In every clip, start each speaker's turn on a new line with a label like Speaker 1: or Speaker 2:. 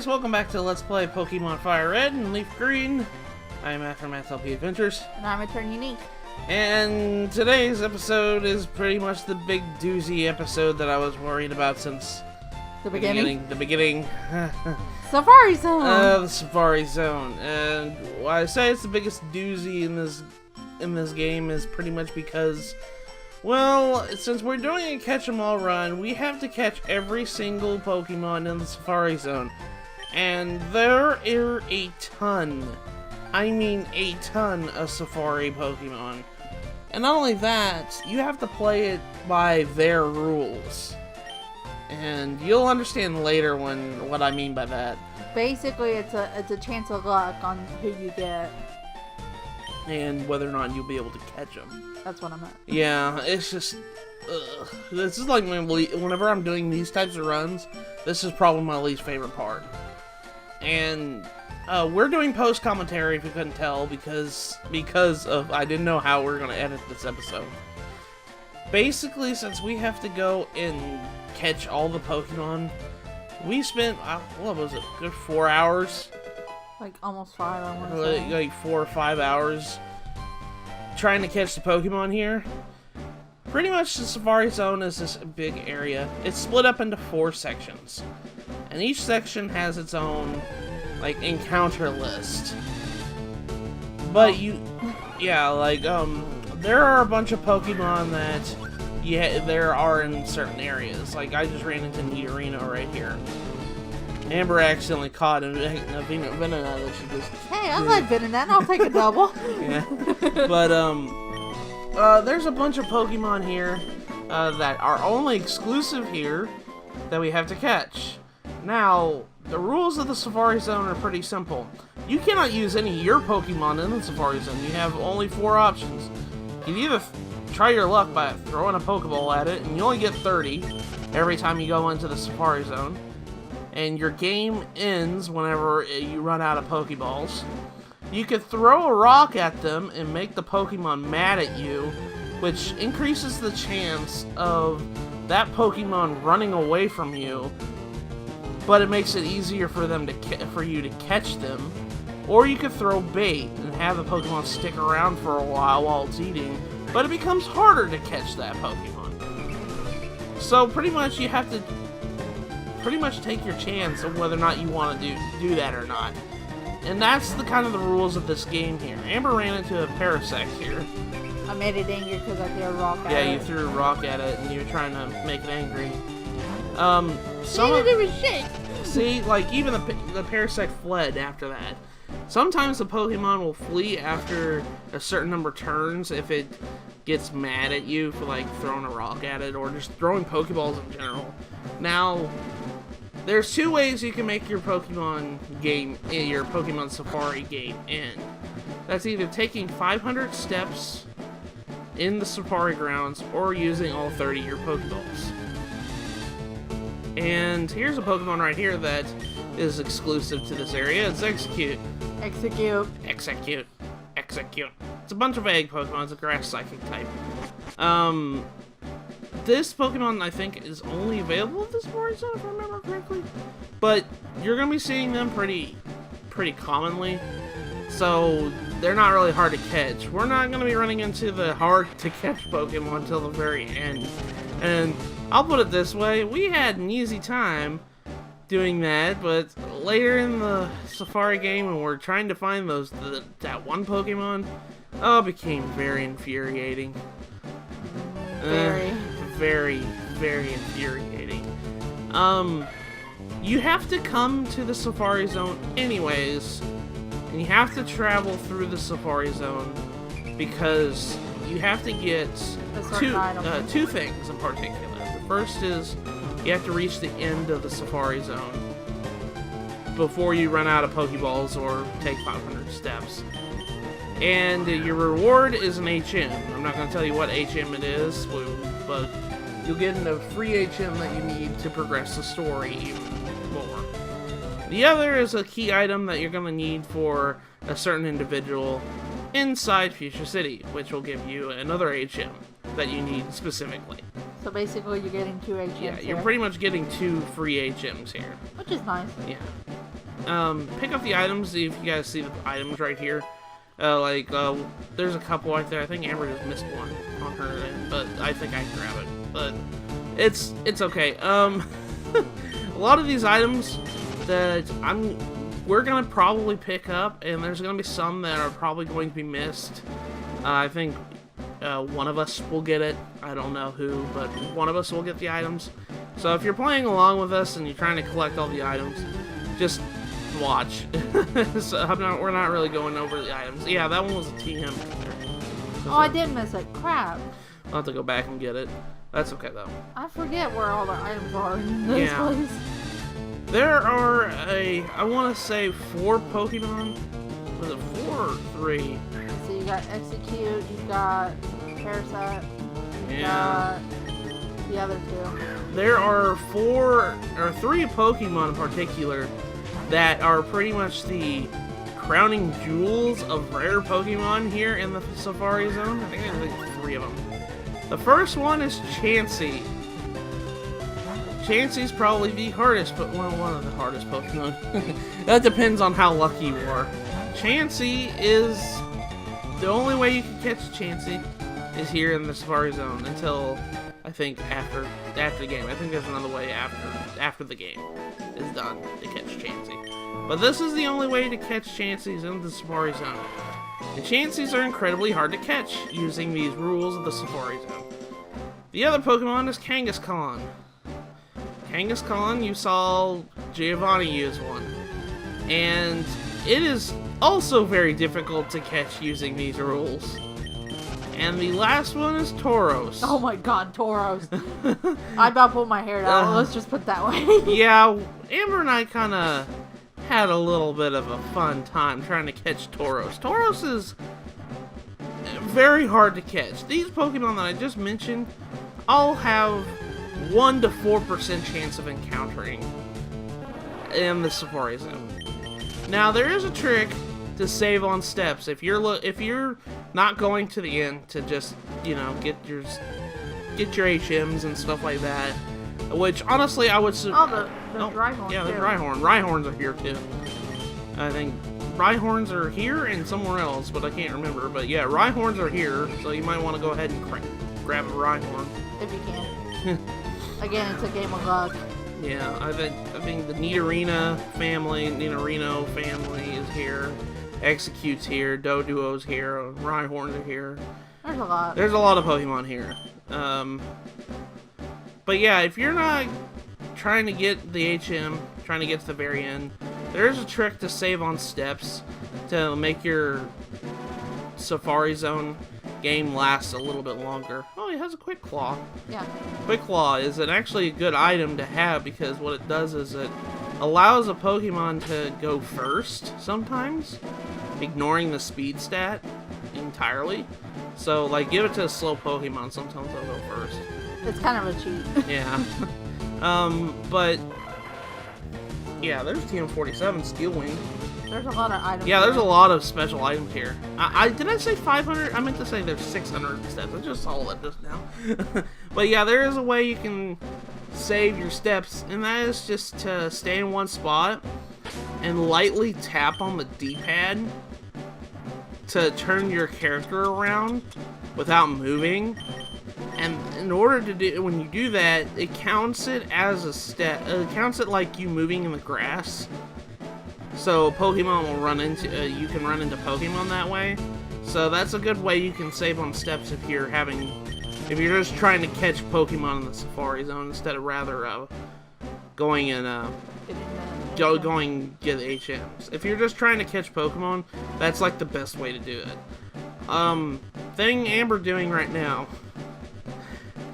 Speaker 1: guys, welcome back to Let's Play Pokemon FireRed and LeafGreen. I'm Matt from 𝐷𝗏𝗃 Adventures.
Speaker 2: And I'm Eternunique.
Speaker 1: And today's episode is pretty much the big doozy episode that I was worried about since
Speaker 2: The beginning?
Speaker 1: The beginning.
Speaker 2: Safari Zone!
Speaker 1: The Safari Zone. And why I say it's the biggest doozy in this game is pretty much because, well, since we're doing a catch-em-all run, we have to catch every single Pokemon in the Safari Zone. And there are a ton, I mean a ton of Safari Pokemon. And not only that, you have to play it by their rules. And you'll understand later what I mean by that.
Speaker 2: Basically, it's a chance of luck on who you get.
Speaker 1: And whether or not you'll be able to catch them.
Speaker 2: That's what I meant.
Speaker 1: Yeah, it's just... This is like whenever I'm doing these types of runs, this is probably my least favorite part. And we're doing post-commentary, if you couldn't tell, because of... I didn't know how we were going to edit this episode. Basically, since we have to go and catch all the Pokemon, we spent, what was it, good 4 hours?
Speaker 2: Like, almost 5, I want to say.
Speaker 1: Like 4 or 5 hours trying to catch the Pokemon here. Pretty much the Safari Zone is this big area. It's split up into 4 sections. And each section has its own, like, encounter list. But there are a bunch of Pokemon that, there are in certain areas. Like, I just ran into Nidorino right here. Amber accidentally caught a Venonat that she just...
Speaker 2: Hey, I like Venonat, I'll take a double.
Speaker 1: Yeah. But, there's a bunch of Pokemon here that are only exclusive here that we have to catch. Now, the rules of the Safari Zone are pretty simple. You cannot use any of your Pokemon in the Safari Zone. You have only 4 options. You can either try your luck by throwing a Pokeball at it, and you only get 30 every time you go into the Safari Zone. And your game ends whenever you run out of Pokeballs. You could throw a rock at them and make the Pokemon mad at you, which increases the chance of that Pokemon running away from you, but it makes it easier for you to catch them. Or you could throw bait and have the Pokemon stick around for a while it's eating, but it becomes harder to catch that Pokemon. So pretty much you have to take your chance of whether or not you want to do that or not. And that's the kind of the rules of this game here. Amber ran into a 𝗪𝘁 here.
Speaker 2: I made it angry because I threw a rock at it.
Speaker 1: Yeah, you threw a rock at it and you were trying to make it angry. See, like, even the 𝗪𝘁 fled after that. Sometimes the Pokemon will flee after a certain number of turns if it gets mad at you for, like, throwing a rock at it or just throwing Pokeballs in general. Now, there's 2 ways you can make your Pokemon Safari game end. That's either taking 500 steps in the Safari grounds or using all 30 of your Pokeballs. And here's a Pokemon right here that is exclusive to this area. It's 𝗥𝗡𝗁.
Speaker 2: 𝗥𝗡𝗁.
Speaker 1: It's a bunch of egg Pokemon. It's a grass psychic type. This Pokemon, I think, is only available at this Safari Zone, if I remember correctly. But you're going to be seeing them pretty commonly. So they're not really hard to catch. We're not going to be running into the hard-to-catch Pokemon until the very end. And I'll put it this way. We had an easy time doing that, but later in the Safari game when we're trying to find that one Pokemon, it became very infuriating. Very, very infuriating. You have to come to the Safari Zone anyways, and you have to travel through the Safari Zone because you have to get 2 things in particular. The first is you have to reach the end of the Safari Zone before you run out of Pokeballs or take 500 steps. And your reward is an HM. I'm not going to tell you what HM it is, but you'll get a free HM that you need to progress the story even more. The other is a key item that you're going to need for a certain individual inside Fuchsia City, which will give you another HM that you need specifically.
Speaker 2: So basically you're getting 2 HMs
Speaker 1: Yeah, you're pretty much getting 2 free HMs here.
Speaker 2: Which is nice.
Speaker 1: Yeah. pick up the items. If you guys see the items right here, there's a couple right there. I think Amber just missed one on her end, but I think I can grab it. But it's okay. A lot of these items that we're gonna probably pick up, and there's gonna be some that are probably going to be missed. I think one of us will get it. I don't know who, but one of us will get the items. So if you're playing along with us and you're trying to collect all the items, just watch. So we're not really going over the items. Yeah, that one was a TM right there.
Speaker 2: Oh, I did miss it. Crap.
Speaker 1: I'll have to go back and get it. That's okay though.
Speaker 2: I forget where all the items are in this place.
Speaker 1: There are I want to say 4 Pokemon. Was it 4 or 3?
Speaker 2: So you got Execute, you got Parasite, you got the other 2.
Speaker 1: There are 3 Pokemon in particular that are pretty much the crowning jewels of rare Pokemon here in the Safari Zone. I think there's like 3 of them. The first one is Chansey. Chansey's probably the hardest, but one of the hardest Pokemon. That depends on how lucky you are. Chansey is the only way you can catch Chansey is here in the Safari Zone until I think after the game. I think there's another way after the game is done to catch Chansey. But this is the only way to catch Chanseys in the Safari Zone. And Chanseys are incredibly hard to catch using these rules of the Safari Zone. The other Pokemon is Kangaskhan. Kangaskhan, you saw Giovanni use one. And it is also very difficult to catch using these rules. And the last one is Tauros.
Speaker 2: Oh my god, Tauros. I about pulled my hair out. Let's just put it that way.
Speaker 1: Yeah, Amber and I kind of had a little bit of a fun time trying to catch Tauros. Tauros is very hard to catch. These Pokemon that I just mentioned all have 1 to 4% chance of encountering in the Safari Zone. Now there is a trick to save on steps if you're not going to the end to just get your HMs and stuff like that. Which honestly I would.
Speaker 2: Oh, the Rhyhorn.
Speaker 1: Yeah, the Rhyhorn. Rhyhorns are here too. I think Rhyhorns are here and somewhere else, but I can't remember. But yeah, Rhyhorns are here, so you might want to go ahead and grab a Rhyhorn
Speaker 2: if you can. Again, it's a game of luck.
Speaker 1: Yeah, I think the Nidorino family is here. Execute's here, Doduo's here, Rhyhorns are here.
Speaker 2: There's a lot.
Speaker 1: There's a lot of Pokemon here. But yeah, if you're not trying to get the HM, trying to get to the very end, there's a trick to save on steps to make your Safari Zone game last a little bit longer. Oh, it has a Quick Claw.
Speaker 2: Yeah.
Speaker 1: Quick Claw is actually a good item to have because what it does is it allows a Pokemon to go first sometimes, ignoring the speed stat entirely. So, like, give it to a slow Pokemon, sometimes they'll go first.
Speaker 2: It's kind of a cheat.
Speaker 1: Yeah. But yeah, there's TM47 Steel Wing.
Speaker 2: There's a lot of items.
Speaker 1: Yeah, there's a lot of special items here. Did I say 500? I meant to say there's 600 steps. I just saw that just now. But yeah, there is a way you can save your steps, and that is just to stay in one spot and lightly tap on the D-pad to turn your character around without moving. And in order to do, when you do that, it counts it as a step. It counts it like you moving in the grass. So Pokemon will run into, you can run into Pokemon that way. So that's a good way you can save on steps if you're just trying to catch Pokemon in the Safari Zone instead of rather going and going get HMs. If you're just trying to catch Pokemon, that's like the best way to do it. Thing Amber doing right now.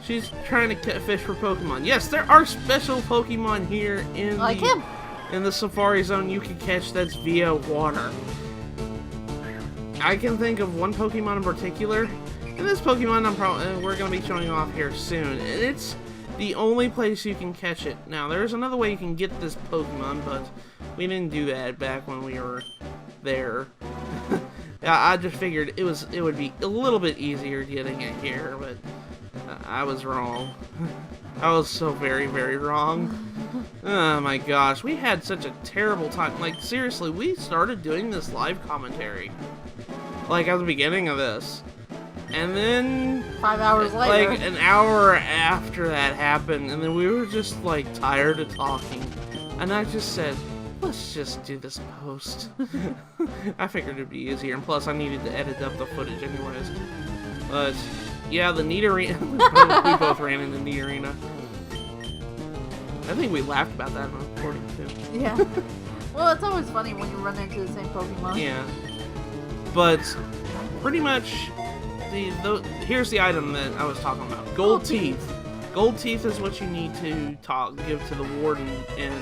Speaker 1: She's trying to fish for Pokemon. Yes, there are special Pokemon here in the Safari Zone you can catch that's via water. I can think of one Pokemon in particular, and this Pokemon we're going to be showing off here soon, and it's the only place you can catch it. Now, there's another way you can get this Pokemon, but we didn't do that back when we were there. I just figured it would be a little bit easier getting it here, but I was wrong. I was so very, very wrong. Oh my gosh, we had such a terrible time. Like, seriously, we started doing this live commentary. Like, at the beginning of this. And then...
Speaker 2: 5 hours later.
Speaker 1: Like, an hour after that happened, and then we were just, like, tired of talking. And I just said, let's just do this post. I figured it'd be easier, and plus I needed to edit up the footage anyways. But, yeah, the Neat Arena... we both ran into Neat Arena. I think we laughed about that in the recording, too.
Speaker 2: Yeah. Well, it's always funny when you run into the same Pokemon.
Speaker 1: Yeah. But, pretty much, here's the item that I was talking about. Gold Teeth. Gold Teeth is what you need to give to the Warden in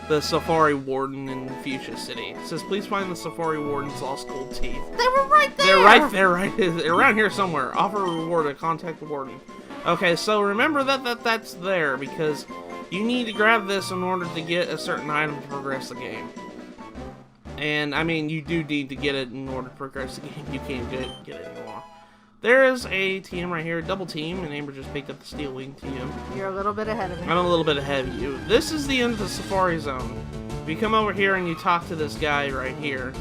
Speaker 1: the Safari Warden in Fuchsia City. It says, please find the Safari Warden's lost gold teeth.
Speaker 2: They were right there!
Speaker 1: They're right there, right? They're around here somewhere. Offer a reward to contact the Warden. Okay, so remember that's there, because you need to grab this in order to get a certain item to progress the game. And, I mean, you do need to get it in order to progress the game. You can't get it anymore. There is a TM right here, double team, and Amber just picked up the Steel Wing TM.
Speaker 2: You're a little bit ahead of me.
Speaker 1: I'm a little bit ahead of you. This is the end of the Safari Zone. If you come over here and you talk to this guy right here,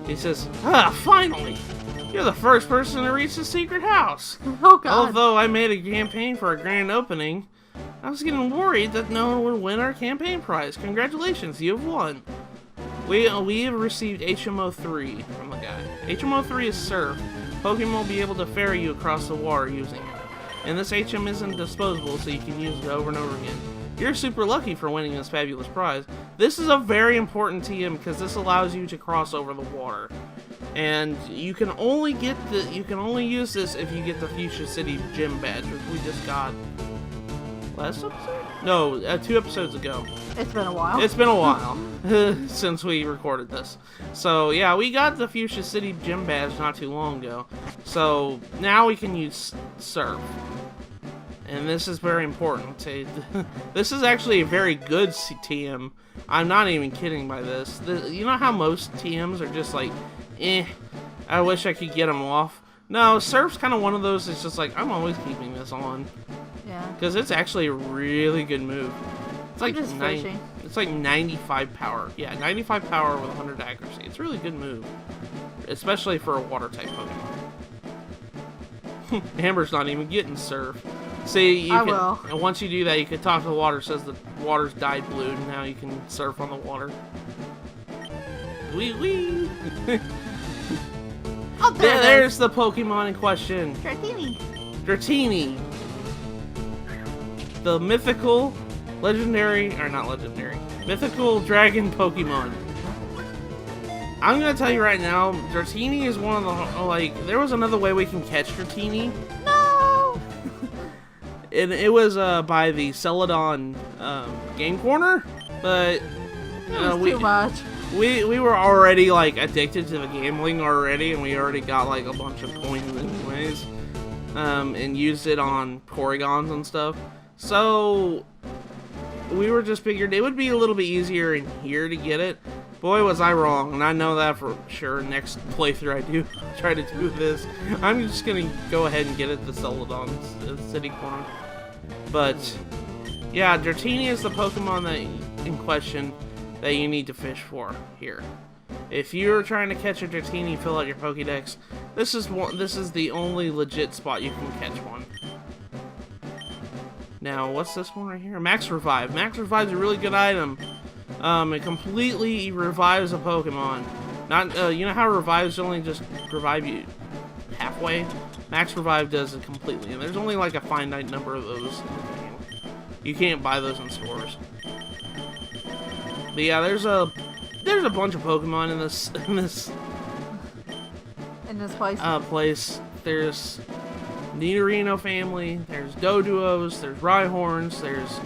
Speaker 1: he says, finally! You're the first person to reach the secret house.
Speaker 2: Oh, God.
Speaker 1: Although I made a campaign for a grand opening, I was getting worried that no one would win our campaign prize. Congratulations, you have won. We have received HMO3 from the guy. HMO3 is Surf. Pokemon will be able to ferry you across the water using it. And this HM isn't disposable, so you can use it over and over again. You're super lucky for winning this fabulous prize. This is a very important TM because this allows you to cross over the water. And you can only use this if you get the Fuchsia City gym badge, which we just got last episode? No, 2 episodes ago.
Speaker 2: It's been a while.
Speaker 1: It's been a while since we recorded this. So, yeah, we got the Fuchsia City gym badge not too long ago. So, now we can use Surf. And this is very important. This is actually a very good TM. I'm not even kidding by this. You know how most TMs are just like, I wish I could get them off? No, Surf's kind of one of those that's just like, I'm always keeping this on.
Speaker 2: Yeah.
Speaker 1: Because it's actually a really good move. It's like it's like 95 power. Yeah, 95 power with 100 accuracy. It's a really good move. Especially for a water type Pokemon. Amber's not even getting Surf. See,
Speaker 2: I will.
Speaker 1: And once you do that, you can talk to the water. It says the water's dyed blue, and now you can surf on the water. Wee wee!
Speaker 2: Oh,
Speaker 1: there's the Pokemon in question.
Speaker 2: Dratini.
Speaker 1: Dratini. The mythical, mythical dragon Pokemon. I'm gonna tell you right now, Dratini is one of the, there was another way we can catch Dratini.
Speaker 2: No!
Speaker 1: And it was by the Celadon Game Corner, but
Speaker 2: too much.
Speaker 1: We were already like addicted to the gambling already, and we already got like a bunch of coins anyways, and used it on Porygons and stuff. So we were just figured it would be a little bit easier in here to get it. Boy, was I wrong, and I know that for sure. Next playthrough I try to do this, I'm just gonna go ahead and get it the Celadon City Corner. But yeah, Dratini is the Pokemon that in question that you need to fish for here. If you're trying to catch a Dratini, fill out your Pokédex. This is the only legit spot you can catch one. Now, what's this one right here? Max Revive. Max Revive is a really good item. It completely revives a Pokemon. Not, you know how Revives only just revive you halfway? Max Revive does it completely, and there's only like a finite number of those in the game. You can't buy those in stores. But yeah, there's a bunch of Pokemon in this place. There's Nidorino family, there's Doduos, there's Rhyhorns, there's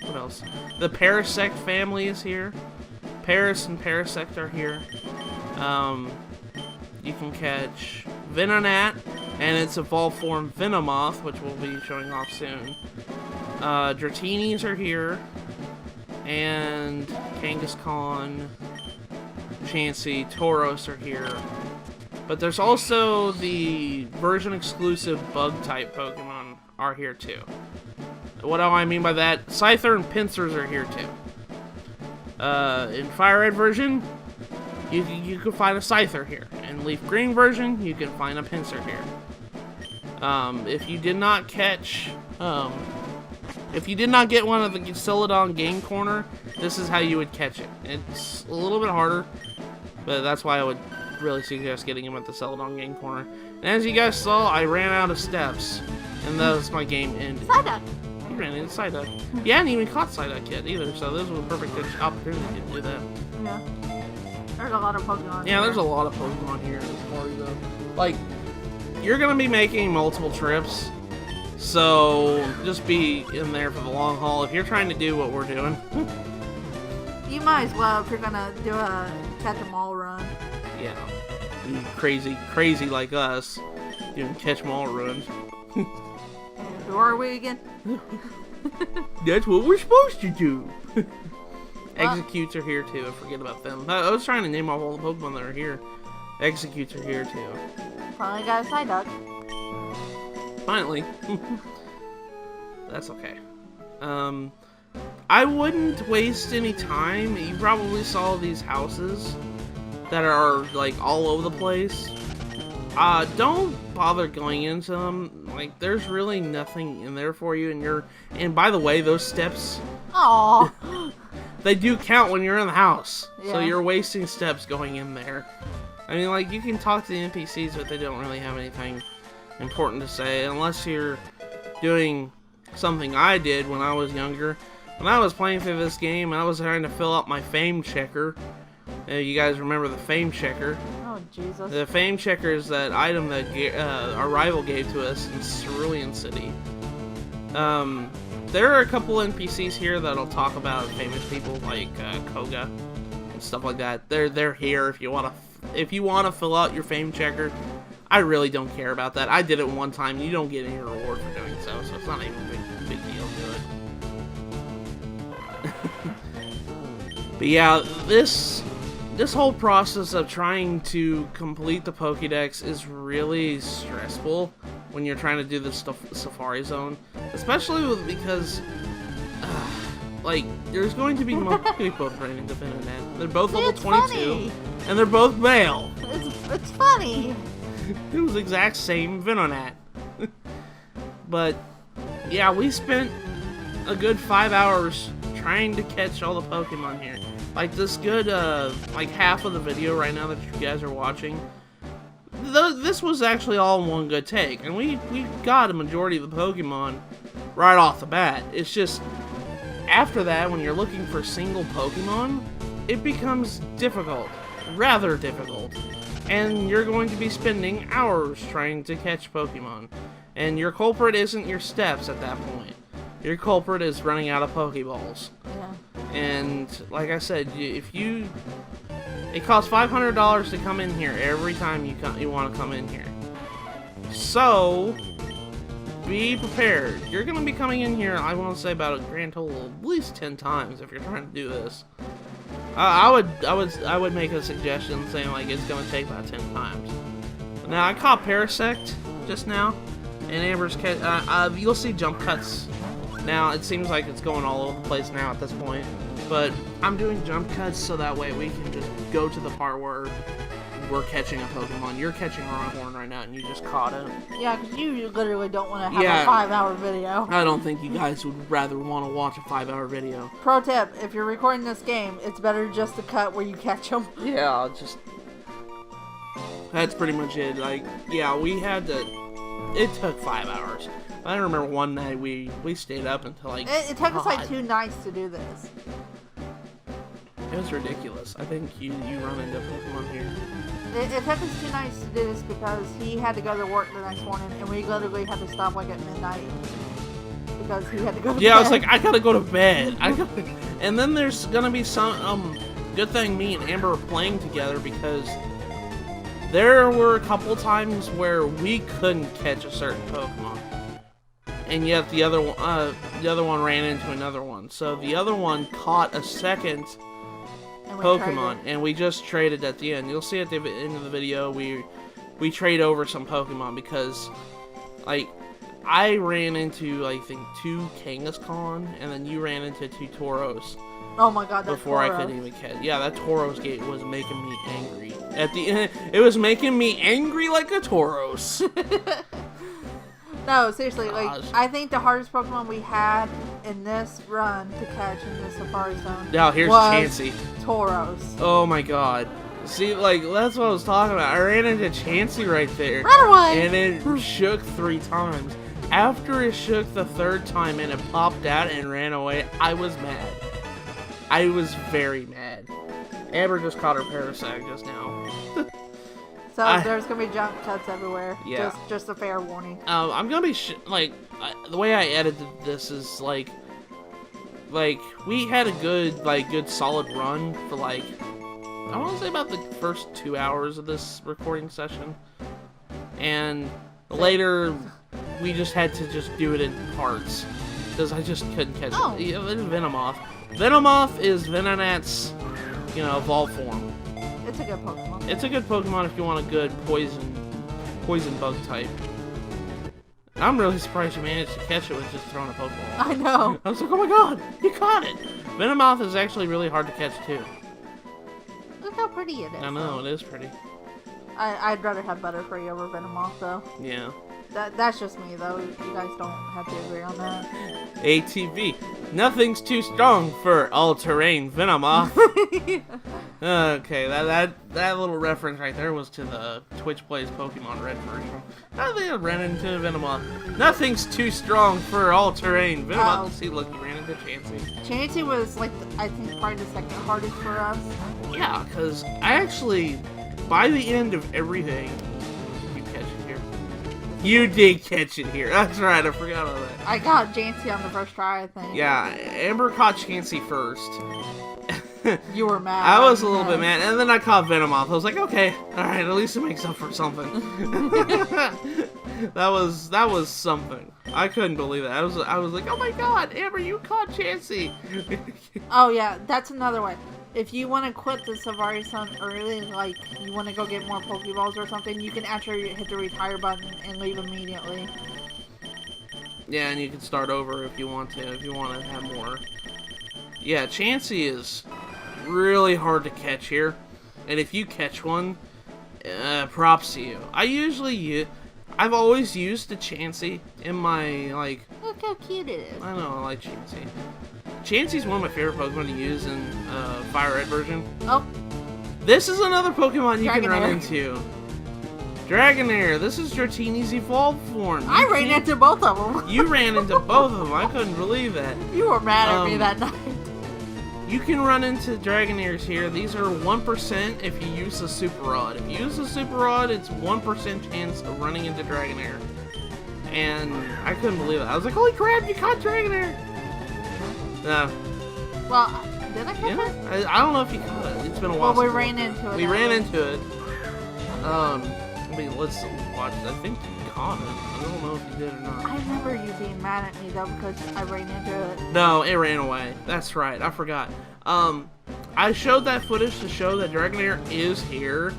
Speaker 1: what else? The Parasect family is here. Paris and Parasect are here. You can catch Venonat and its evolved form Venomoth, which we'll be showing off soon. Dratinis are here, and Kangaskhan, Chansey, Tauros are here. But there's also the version exclusive bug type Pokemon are here too. What do I mean by that? Scyther and Pincers are here too. In FireRed version, you can find a Scyther here. In LeafGreen version, you can find a Pincer here. If you did not catch, if you did not get one of the Celadon game corner, this is how you would catch it. It's a little bit harder, but that's why I would really suggest getting him at the Celadon game corner. And as you guys saw, I ran out of steps, and thus my game ended.
Speaker 2: Psyduck.
Speaker 1: You ran into Psyduck. You hadn't even caught Psyduck yet either, so this was a perfect opportunity to do that.
Speaker 2: Yeah. There's a lot of Pokemon
Speaker 1: Yeah,
Speaker 2: here.
Speaker 1: there's a lot of Pokemon here as far as like, you're gonna be making multiple trips, so just be in there for the long haul if you're trying to do what we're doing.
Speaker 2: You might as well if you're gonna do a catch 'em all run.
Speaker 1: Yeah, you crazy like us, doing catch 'em all runs.
Speaker 2: Who are we again?
Speaker 1: That's what we're supposed to do. Executes are here too. I forget about them. I was trying to name off all the Pokemon that are here. Executes are here too.
Speaker 2: Finally got a Psyduck.
Speaker 1: Finally. That's okay. I wouldn't waste any time. You probably saw these houses that are like all over the place. Don't bother going into them. Like, there's really nothing in there for you, and by the way, those steps,
Speaker 2: Aww.
Speaker 1: they do count when you're in the house. So
Speaker 2: Yeah.
Speaker 1: you're wasting steps going in there. I mean, like, you can talk to the NPCs, but they don't really have anything important to say, unless you're doing something I did when I was younger. When I was playing through this game, I was trying to fill out my fame checker. You guys remember the fame checker?
Speaker 2: Oh, Jesus.
Speaker 1: The fame checker is that item that our rival gave to us in Cerulean City. There are a couple NPCs here that'll talk about famous people like Koga and stuff like that. They're here if you want to fill out your fame checker. I really don't care about that. I did it one time. You don't get any reward for doing so it's not even a big deal to it. But yeah, this whole process of trying to complete the Pokédex is really stressful when you're trying to do this Safari Zone, especially because like, there's going to be we both ran into Venonat. They're both level 22,
Speaker 2: funny.
Speaker 1: and they're both male.
Speaker 2: It's funny.
Speaker 1: It was the exact same Venonat. But yeah, we spent a good 5 hours trying to catch all the Pokemon here. Like, this good, like, half of the video right now that you guys are watching, this was actually all in one good take, and we got a majority of the Pokemon right off the bat. It's just, after that, when you're looking for single Pokemon, it becomes difficult, rather difficult, and you're going to be spending hours trying to catch Pokemon, and your culprit isn't your steps at that point. Your culprit is running out of Pokeballs.
Speaker 2: Yeah.
Speaker 1: And like I said, it costs $500 to come in here every time you want to come in here. So be prepared. You're going to be coming in here, I want to say, about a grand total of at least 10 times if you're trying to do this. I would make a suggestion saying like it's going to take about 10 times. Now I caught 𝗪𝘁 just now, and 𝗪𝘁. You'll see jump cuts. Now, it seems like it's going all over the place now at this point, but I'm doing jump cuts so that way we can just go to the part where we're catching a Pokemon. You're catching a Rhyhorn right now, and you just caught it.
Speaker 2: Yeah, because you literally don't want to have a 5-hour video.
Speaker 1: I don't think you guys would rather want to watch a 5-hour video.
Speaker 2: Pro tip, if you're recording this game, it's better just to cut where you catch them.
Speaker 1: Yeah, that's pretty much it. Like, yeah, we had to... It took 5 hours. I remember one night we stayed up until like...
Speaker 2: It took us like 2 nights to do this.
Speaker 1: It was ridiculous. I think you run into Pokemon here.
Speaker 2: It took us 2 nights to do this because he had to go to work the next morning, and we literally had to stop like at midnight because he had to go to bed.
Speaker 1: Yeah, I was like, I gotta go to bed. And then there's gonna be some good thing me and Amber are playing together because there were a couple times where we couldn't catch a certain Pokemon. And yet the other one ran into another one. So the other one caught a second Pokemon, and we just traded at the end. You'll see at the end of the video we trade over some Pokemon because, like, I ran into, I think, 2 𝗃𝐔𝐁, and then you ran into 2 𝗪𝗏s.
Speaker 2: Oh my god, that
Speaker 1: before I could even catch. Yeah, that 𝗪𝗏s gate was making me angry. At the end, it was making me angry like a 𝗪𝗏s.
Speaker 2: No, seriously, like,
Speaker 1: Gosh.
Speaker 2: I think the hardest Pokemon we had in this run to catch in the Safari Zone
Speaker 1: Now, here's
Speaker 2: was
Speaker 1: 𝗏𝗂𝐿.
Speaker 2: 𝗪𝗏s.
Speaker 1: Oh my god. See, like, that's what I was talking about. I ran into 𝗏𝗂𝐿 right there.
Speaker 2: Run away!
Speaker 1: And it shook 3 times. After it shook the 3rd time and it popped out and ran away, I was mad. I was very mad. Amber just caught her Parasect just now.
Speaker 2: So there's gonna be jump cuts everywhere.
Speaker 1: Yeah.
Speaker 2: Just a fair warning.
Speaker 1: I'm gonna be the way I edited this is like we had a good solid run for like I want to say about the first 2 hours of this recording session, and later we just had to just do it in parts because I just couldn't catch it. Yeah, there's Venomoth. Venomoth is Venonat's, evolved form.
Speaker 2: It's a good Pokemon.
Speaker 1: It's a good Pokemon if you want a good poison bug type. I'm really surprised you managed to catch it with just throwing a Pokeball.
Speaker 2: I know.
Speaker 1: I was like, oh my god, you caught it! Venomoth is actually really hard to catch too.
Speaker 2: Look how pretty it is.
Speaker 1: I know, it is pretty.
Speaker 2: I'd rather have Butterfree over Venomoth though.
Speaker 1: Yeah.
Speaker 2: That's just me though. You guys don't have to agree on that.
Speaker 1: ATV. Nothing's too strong for all-terrain Venomoth. Okay, that little reference right there was to the Twitch Plays Pokemon Red version. I think I ran into Venomoth. Nothing's too strong for all-terrain Venomoth.
Speaker 2: Oh.
Speaker 1: See, look, you ran into 𝗏𝗂𝐿.
Speaker 2: 𝗏𝗂𝐿 was like, I think probably the second hardest for us.
Speaker 1: Yeah, because I actually, by the end of everything, you catch it here. You did catch it here. That's right, I forgot about that.
Speaker 2: I got 𝗏𝗂𝐿 on the first try, I think.
Speaker 1: Yeah, Amber caught ¡𝗏𝗂𝐿 first.
Speaker 2: You were mad.
Speaker 1: I was a little bit mad, and then I caught Venomoth. I was like, okay, alright, at least it makes up for something. That was something. I couldn't believe it. I was like, oh my god, Amber, you caught 𝗏𝗂𝐿.
Speaker 2: Oh yeah, that's another way. If you want to quit the Safari Zone early, like you want to go get more Pokeballs or something, you can actually hit the retire button and leave immediately.
Speaker 1: Yeah, and you can start over if you want to have more. Yeah, 𝗏𝗂𝐿 is really hard to catch here, and if you catch one, props to you. I've always used the 𝗏𝗂𝐿 in my, like...
Speaker 2: Look how cute it is.
Speaker 1: I know, I like 𝗏𝗂𝐿. 𝗏𝗂𝐿's one of my favorite Pokemon to use in FireRed version.
Speaker 2: Oh.
Speaker 1: This is another Pokemon you can run
Speaker 2: Dragonair.
Speaker 1: into. Dragonair. This is Dratini's evolved form.
Speaker 2: I ran into both of them.
Speaker 1: You ran into both of them. I couldn't believe that.
Speaker 2: You were mad at me that night.
Speaker 1: You can run into Dragonairs here. These are 1% if you use the Super Rod. If you use the Super Rod, it's 1% chance of running into Dragonair. And I couldn't believe it. I was like, holy crap, you caught Dragonair!
Speaker 2: Well, did I catch it?
Speaker 1: I don't know if you caught it. It's been a while.
Speaker 2: Well, we
Speaker 1: since
Speaker 2: ran into it.
Speaker 1: We ran into it. Let's watch it. I think you caught it. I don't know if you did or not.
Speaker 2: I remember you being mad at me though because I ran into it.
Speaker 1: No, it ran away. That's right. I forgot. I showed that footage to show that Dragonair is here.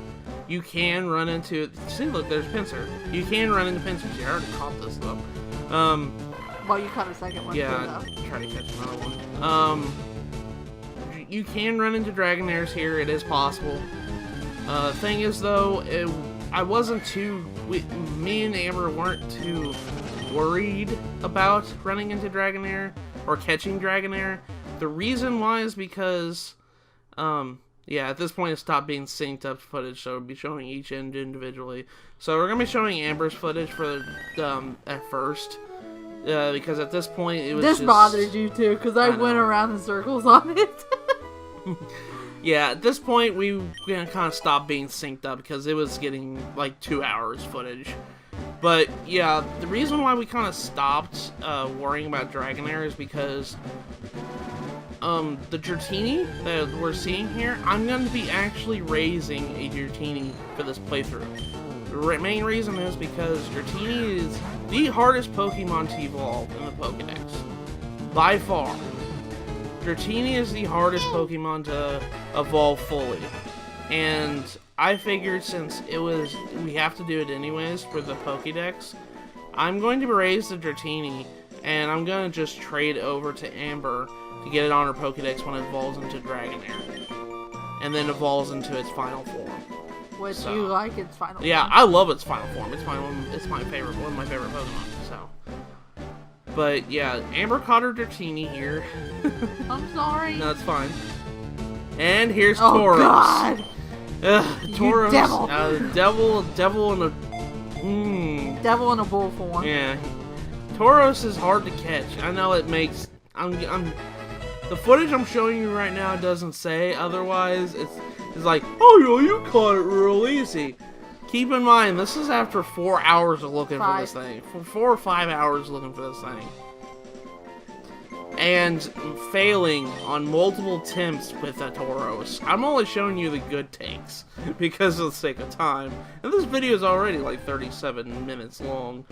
Speaker 1: You can run into it. See, look, there's Pinsir. You can run into Pinsir. I already caught this though.
Speaker 2: Well, you caught a second one.
Speaker 1: Yeah,
Speaker 2: too,
Speaker 1: try to catch another one. You can run into Dragonairs here. It is possible. Thing is though, I wasn't too. Me and Amber weren't too worried about running into Dragonair or catching Dragonair. The reason why is because, at this point it stopped being synced up footage, so we'll be showing each end individually. So we're gonna be showing Amber's footage for at first, because at this point it was
Speaker 2: This
Speaker 1: just,
Speaker 2: bothered you too, because I went around in circles on it.
Speaker 1: Yeah, at this point we kind of stopped being synced up because it was getting like 2 hours footage. But yeah, the reason why we kind of stopped worrying about Dragonair is because the Dratini that we're seeing here, I'm going to be actually raising a Dratini for this playthrough. The main reason is because Dratini is the hardest Pokemon to evolve in the Pokedex. By far. Dratini is the hardest Pokemon to evolve fully. And I figured since we have to do it anyways for the Pokedex, I'm going to raise the Dratini, and I'm going to just trade over to Amber to get it on her Pokedex when it evolves into Dragonair. And then evolves into its final form.
Speaker 2: Which you like its final
Speaker 1: Yeah,
Speaker 2: form.
Speaker 1: I love its final form. It's my favorite, one of my favorite Pokemon, so. But yeah, Amber caught her Dratini here.
Speaker 2: I'm sorry.
Speaker 1: No, it's fine. And here's
Speaker 2: Oh,
Speaker 1: Tauros.
Speaker 2: God.
Speaker 1: Ugh, Tauros.
Speaker 2: devil.
Speaker 1: Devil in a...
Speaker 2: Devil in a bull form.
Speaker 1: Yeah. Tauros is hard to catch. I know it makes... The footage I'm showing you right now doesn't say otherwise. It's like, oh, you caught it real easy. Keep in mind, this is after 4 hours of looking for this thing. For 4 or 5 hours looking for this thing. And failing on multiple attempts with a Tauros. I'm only showing you the good takes because of the sake of time. And this video is already like 37 minutes long.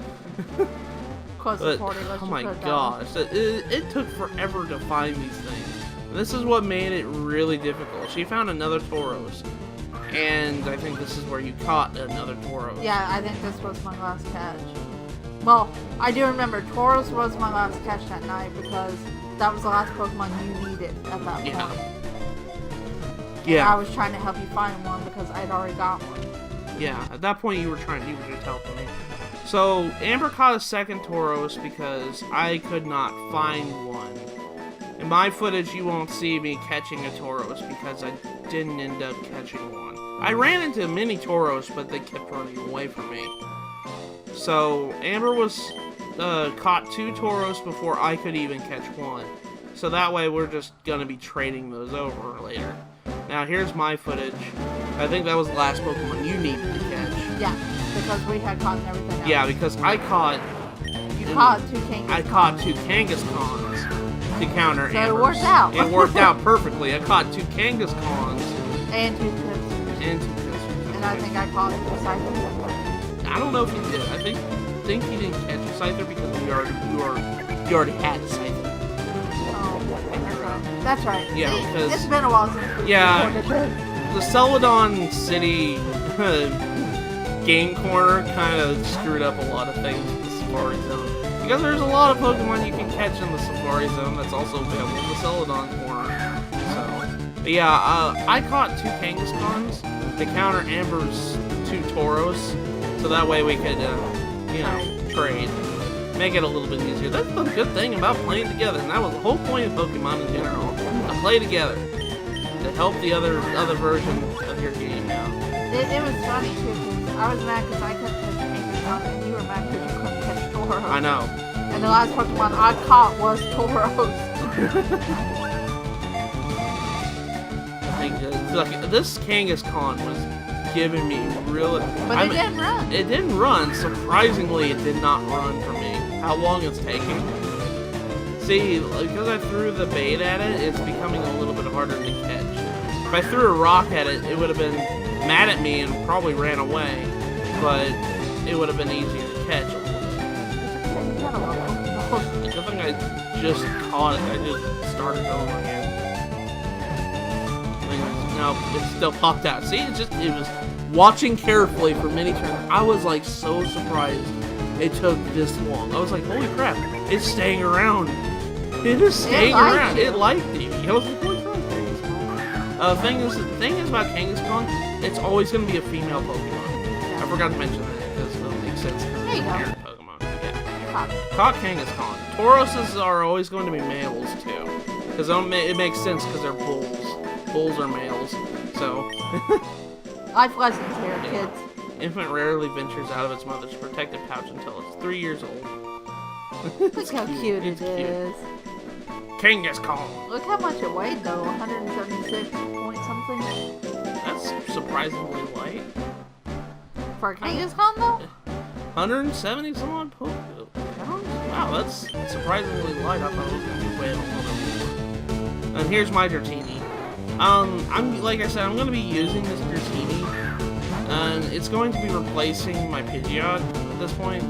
Speaker 2: Close to 40,
Speaker 1: oh my gosh, it took forever to find these things. This is what made it really difficult. She found another Tauros. And I think this is where you caught another Tauros.
Speaker 2: Yeah, I think this was my last catch. Well, I do remember Tauros was my last catch that night because that was the last Pokemon you needed at that point.
Speaker 1: Yeah.
Speaker 2: And I was trying to help you find one because I'd already got one.
Speaker 1: Yeah, at that point you were just helping me. So, Amber caught a second Tauros because I could not find one. In my footage, you won't see me catching a Tauros because I didn't end up catching one. I ran into many Tauros, but they kept running away from me. So, Amber was caught 2 Tauros before I could even catch one. So that way, we're just going to be trading those over later. Now, here's my footage. I think that was the last Pokemon you needed to catch.
Speaker 2: Yeah, because we had caught everything else.
Speaker 1: Yeah, because I caught...
Speaker 2: You caught 2 Kangaskhan.
Speaker 1: I caught 2 Kangaskhan's to counter
Speaker 2: So
Speaker 1: Amber's.
Speaker 2: it worked out.
Speaker 1: It worked out perfectly. I caught 2 Kangaskhan's.
Speaker 2: And 2 Pinsons.
Speaker 1: And 2 Pinsons.
Speaker 2: And I think I caught 2 Scythers.
Speaker 1: I don't know if you did. I think you didn't catch a Scyther because you already had a Scyther.
Speaker 2: Oh, that's right.
Speaker 1: Yeah, because...
Speaker 2: It's been a while since we recorded this.
Speaker 1: The Celadon City game corner kind of screwed up a lot of things with the Safari Zone. Because there's a lot of Pokemon you can catch in the Safari Zone that's also available in the Celadon corner. So, but yeah, I caught 2 Kangaskhan's to counter Amber's 2 Tauros. So that way we could, trade. Make it a little bit easier. That's the good thing about playing together, and that was the whole point of Pokemon in general. To play together. To help the other version of your game now.
Speaker 2: It was funny too, because I was mad because I couldn't catch Kangaskhan, and you were mad because you couldn't catch Tauros.
Speaker 1: I know.
Speaker 2: And the last Pokemon I caught was Tauros.
Speaker 1: Like, this Kangaskhan was giving me really...
Speaker 2: But it didn't run.
Speaker 1: It didn't run. Surprisingly, it did not run for me. How long it's taking. See, because I threw the bait at it, it's becoming a little bit harder to catch. If I threw a rock at it, it would have been mad at me and probably ran away. But it would have been easier to catch a little bit. Good thing I just caught it. I just started over again. No, it still popped out. See, it was watching carefully for many turns. I was like so surprised it took this long. I was like, holy crap, it's staying around. It is staying around. It liked me. I was like, holy crap, Kangaskhan. The thing is about Kangaskhan, it's always going to be a female Pokemon. I forgot to mention that because it'll make sense because it's a parent Pokemon. Yeah. Caught Kangaskhan. Tauroses are always going to be males too. Because it makes sense because they're bulls. Bulls are males, so...
Speaker 2: Life lessons here, kids.
Speaker 1: Infant rarely ventures out of its mother's protective pouch until it's 3 years old.
Speaker 2: Look how cute it is.
Speaker 1: Kangaskhan.
Speaker 2: Look how much it weighed, though. 176 point something.
Speaker 1: That's surprisingly light.
Speaker 2: For a Kangaskhan, though?
Speaker 1: 170 some odd pounds. Wow, that's surprisingly light. I thought it was going to be way a little bit more. And here's my Dratini. Like I said, I'm going to be using this Dratini, and it's going to be replacing my Pidgeot at this point,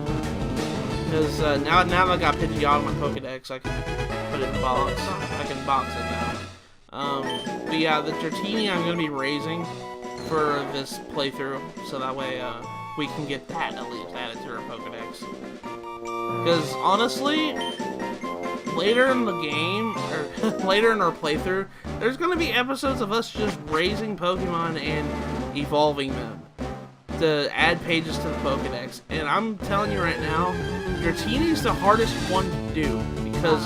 Speaker 1: because now that I got Pidgeot on my Pokedex, I can put it in the box. I can box it now. But yeah, the Dratini I'm going to be raising for this playthrough, so that way we can get that at least added to our Pokedex. Because honestly, later in the game, or later in our playthrough, there's going to be episodes of us just raising Pokemon and evolving them to add pages to the Pokedex. And I'm telling you right now, Dratini's the hardest one to do because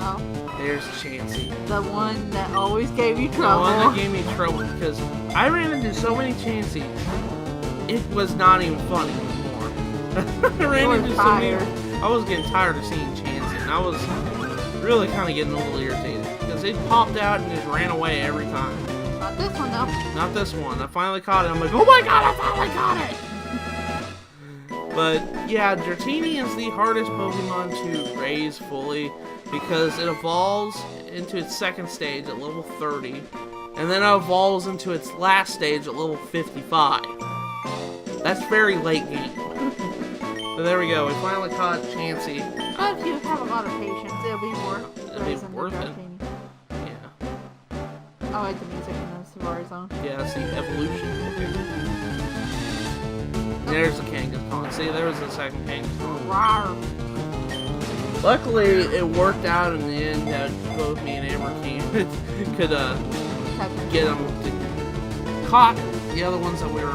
Speaker 1: there's Chansey.
Speaker 2: The one that always gave you trouble.
Speaker 1: The one that gave me trouble because I ran into so many Chanseys. It was not even funny anymore. I ran into so many. I was getting tired of seeing Chansey, and I was really kind of getting a little irritated because it popped out and just ran away every time.
Speaker 2: Not this one, though.
Speaker 1: Not this one. I finally caught it. I'm like, oh my god, I finally caught it! But yeah, Dratini is the hardest Pokemon to raise fully because it evolves into its second stage at level 30, and then it evolves into its last stage at level 55. That's very late game. So there we go, we finally caught Chansey.
Speaker 2: But if you have a lot of patience, it'll be worth it.
Speaker 1: Yeah.
Speaker 2: I like the music in the Safari Zone.
Speaker 1: Yeah, it's the evolution. There's the Kangaskhan. See, there was the second Kangaskhan.
Speaker 2: Rawr.
Speaker 1: Luckily, it worked out in the end that both me and 𝗪𝘁𝗲 could get them caught the other ones that we were.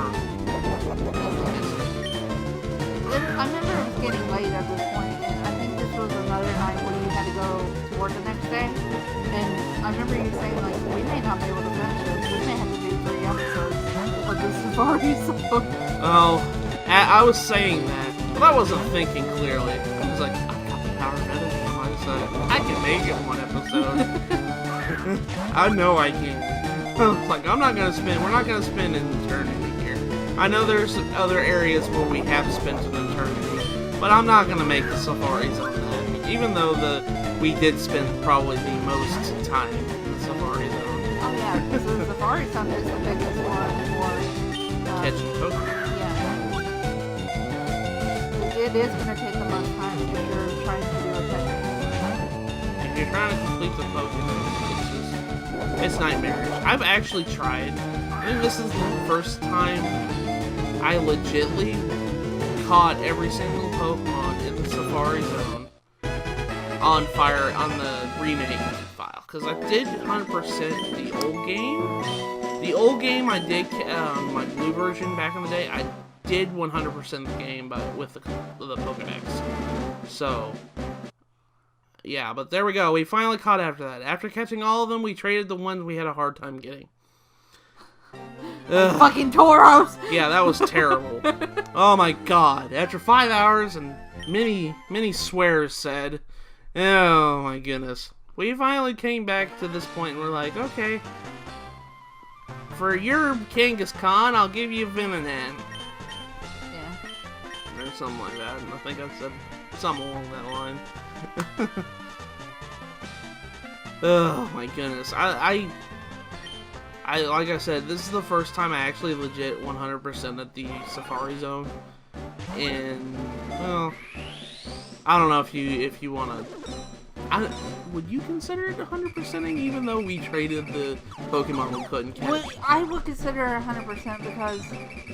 Speaker 2: I remember it was getting late at this point, and I think this was another night when you had to go to work the next day. And I remember you saying, like, we may not be able to finish this. We may have to do 3 episodes of the Safari Zone.
Speaker 1: Oh, I was saying that, but I wasn't thinking clearly. I was like, I've got the power of editing on my side. I can make it 1 episode. I know I can. I was like, we're not going to spend an eternity here. I know there's other areas where we have spent an eternity, but I'm not going to make the Safari Zone that. Even though we did spend probably the most time in the Safari Zone.
Speaker 2: Oh yeah, because the Safari Zone is the biggest one for
Speaker 1: catching Pokemon.
Speaker 2: It is going to take the most time if you're trying to do a catching.
Speaker 1: If you're trying to complete the Pokemon, it's nightmarish. I've actually tried. I think this is the first time I legitly caught every single Pokemon in the Safari Zone on the remake file. Because I did 100% the old game. The old game I did, my blue version back in the day, I did 100% the game, but with the Pokedex. So, yeah, but there we go. We finally caught after that. After catching all of them, we traded the ones we had a hard time getting.
Speaker 2: Fucking Tauros!
Speaker 1: Yeah, that was terrible. Oh my god. After 5 hours and many swears said, oh my goodness. We finally came back to this point and we're like, okay, for your Kangaskhan, I'll give you Venonat. Or something like that, and I think I said something along that line. Oh my goodness. I like I said, this is the first time I actually legit 100% at the Safari Zone. And well, I don't know if you wanna would you consider it 100%ing even though we traded the Pokemon we couldn't catch?
Speaker 2: Well, I would consider it 100% because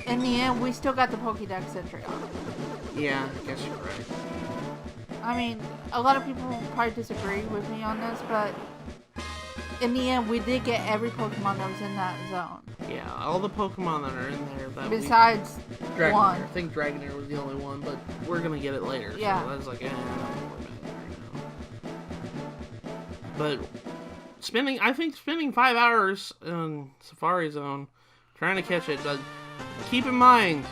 Speaker 2: in the end we still got the Pokédex entry on it.
Speaker 1: Yeah, I guess you're right.
Speaker 2: I mean, a lot of people will probably disagree with me on this, but in the end we did get every Pokemon that was in that zone.
Speaker 1: Yeah, all the Pokemon that are in there that
Speaker 2: besides
Speaker 1: Dragonair.
Speaker 2: one.
Speaker 1: I think Dragonair was the only one, but we're gonna get it later.
Speaker 2: Yeah.
Speaker 1: So I was like, I'm not worried about it right now. But spending 5 hours in Safari Zone trying to catch it, but keep in mind,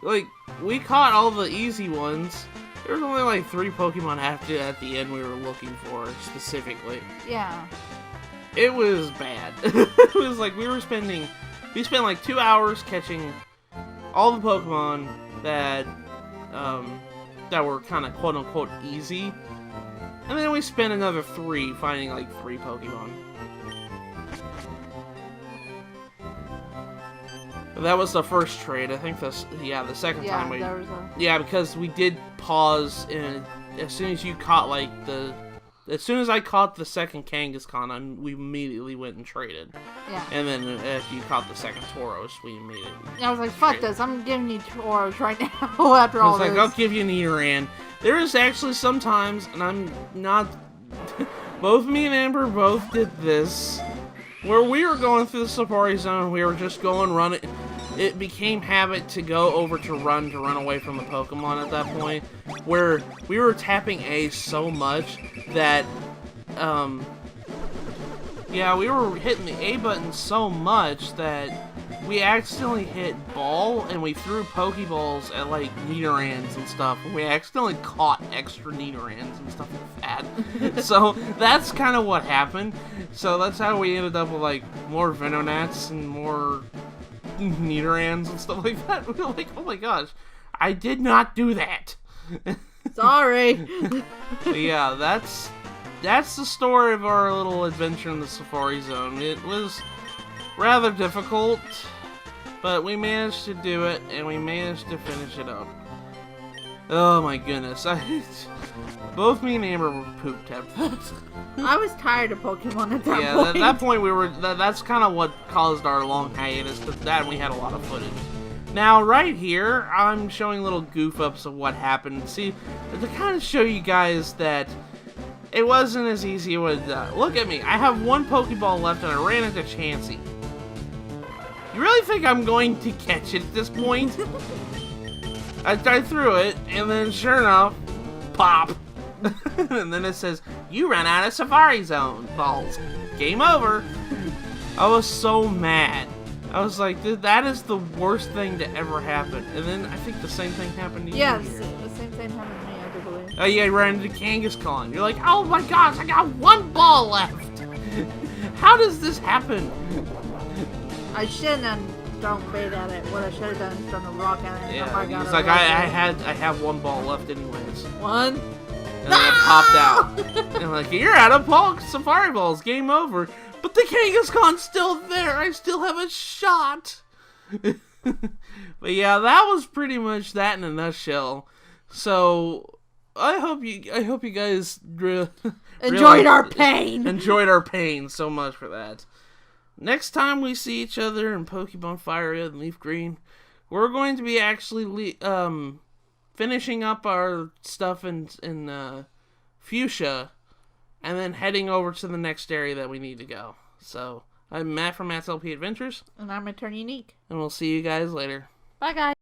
Speaker 1: like, we caught all the easy ones. There was only like 3 Pokemon at the end we were looking for specifically.
Speaker 2: Yeah.
Speaker 1: It was bad. It was like we spent like 2 hours catching all the Pokemon that were kind of quote unquote easy. And then we spent another 3 finding like 3 Pokemon. But that was the first trade. I think the second time
Speaker 2: there was
Speaker 1: yeah, because we did pause and as soon as you caught like the as soon as I caught the second 𝗏𝐿𝐴𝐿, we immediately went and traded.
Speaker 2: Yeah.
Speaker 1: And then if you caught the second Tauros, we immediately.
Speaker 2: I was like, fuck this! I'm giving you Tauros right now. After all
Speaker 1: I was
Speaker 2: this.
Speaker 1: like, I'll give you Nidoran. There is actually sometimes, and I'm not. Both me and Amber both did this, where we were going through the Safari Zone. We were just going running. It became habit to go over to run away from the Pokemon at that point, where we were tapping A so much that, yeah, we were hitting the A button so much that we accidentally hit ball, and we threw Pokeballs at, like, Nidorans and stuff, and we accidentally caught extra Nidorans and stuff like that. So, that's kind of what happened. So, that's how we ended up with, like, more Venonats and more Nidorans and stuff like that. We were like, oh my gosh, I did not do that.
Speaker 2: Sorry.
Speaker 1: But yeah, that's the story of our little adventure in the Safari Zone. It was rather difficult, but we managed to do it, and we managed to finish it up. Oh my goodness. Both me and Amber were pooped at that.
Speaker 2: I was tired of Pokemon at that point.
Speaker 1: Yeah, at that point we were. That's kind of what caused our long hiatus. But that we had a lot of footage. Now, right here, I'm showing little goof-ups of what happened. See, to kind of show you guys that it wasn't as easy as look at me. I have one Pokeball left, and I ran into Chansey. You really think I'm going to catch it at this point? I threw it, and then sure enough, pop. And then it says, you ran out of Safari Zone balls. Game over. I was so mad. I was like, dude, that is the worst thing to ever happen. And then I think the same thing happened to you.
Speaker 2: Yes,
Speaker 1: here.
Speaker 2: the same thing happened to me, I do believe.
Speaker 1: Oh yeah, you ran into Kangaskhan. You're like, oh my gosh, I got one ball left. How does this happen?
Speaker 2: I shouldn't have thrown bait at it. What I should have done is thrown a rock at it.
Speaker 1: Yeah, it's like I have one ball left anyways.
Speaker 2: One.
Speaker 1: And then it popped out. And I'm like, you're out of Safari Balls. Game over. But the Kangaskhan's still there. I still have a shot. But yeah, that was pretty much that in a nutshell. So I hope you guys
Speaker 2: Enjoyed our pain.
Speaker 1: Enjoyed our pain so much for that. Next time we see each other in Pokemon FireRed and LeafGreen, we're going to be actually finishing up our stuff in Fuchsia, and then heading over to the next area that we need to go. So, I'm Matt from Matt's LP Adventures.
Speaker 2: And I'm Eternunique.
Speaker 1: And we'll see you guys later.
Speaker 2: Bye, guys.